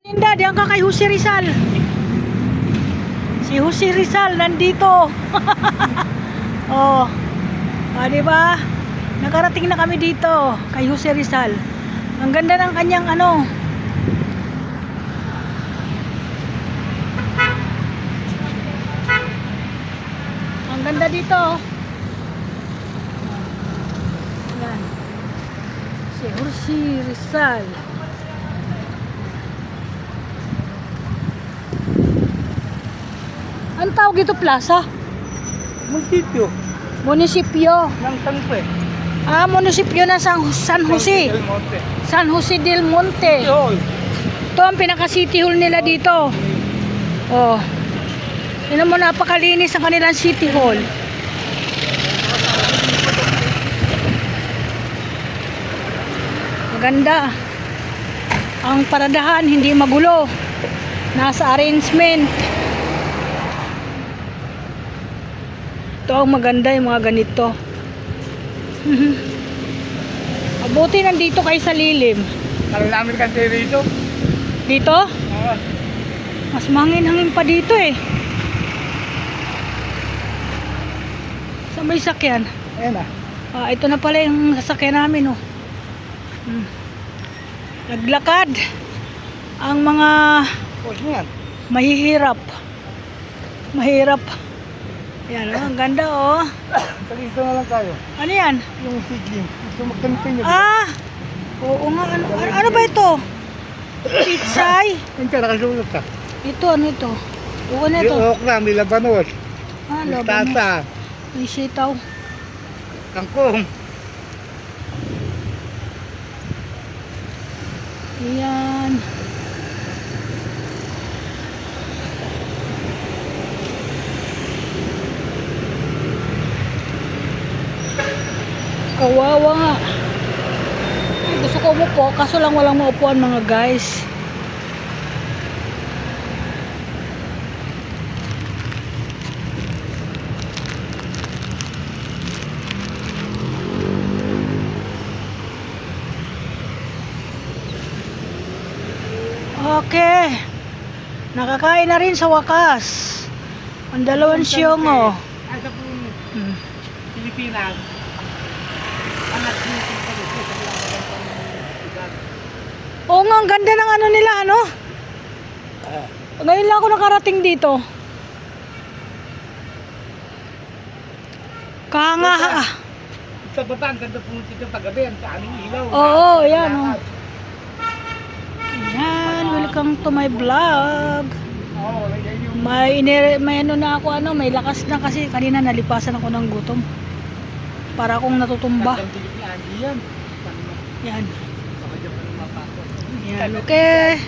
Linda, diyan ka kay Jose Rizal. Si Jose Rizal nandito. Oh. Ah, di ba? Nakarating na kami dito kay Jose Rizal. Ang ganda ng kanyang ano. Ang ganda dito. Yan. Si Jose Rizal. Ang tawag dito, plaza? Munisipyo Munisipyo. ng Tangpe. Ah, munisipyo ng San Jose. Del Monte. San Jose del Monte. Yun. Ito ang pinaka-city hall nila dito. Oh. Tingnan mo, napakalinis ang kanilang city hall. Maganda. Ang paradahan hindi magulo. Nasa arrangement. Ito ang maganda, yung mga ganito. Mabuti nandito kayo sa lilim. Kala namin kasi rito. Dito? Oo. Mas mangin-hangin pa dito eh. Saan ba yung sakyan? Ayan ah. Ah, ito na pala yung sasakyan namin oh. Naglakad ang mga Pwede na yan. mahihirap. Mahirap. Yan oh, ang ganda oh. Kalito na lang tayo. Ano yan? Yung sigling. Gusto magkanipin nyo. Ah! Oo nga, ano ba ito? Pitsay? Yung ka, nakasulot ka. Ito, ano ito? Oo, ano ito? Yung okra, may labanos. Ah, May laban mo. tata. May sitaw. Kangkong. Ayan. Kawawa nga. Ay, gusto ko umupo, kaso lang walang maupuan mga guys. Okay. Nakakain na rin sa wakas. Ang dalawang siyong oh. Ay, sa pong Pilipinas. Anak nyo Oo nga, ang ganda ng ano nila, ano? Ngayon lang ako nakarating dito. Kanga. Sa baba, ang ganda po dito paggabi. Ang daming ilaw. Oo, yan oh. Yan, welcome to my vlog. Oo, yan yung May ano na ako, ano, may lakas na kasi kanina nalipasan ako ng gutom. Para akong natutumba. yan. Yan. Baka dyan pa lumapasok. Yan, okay.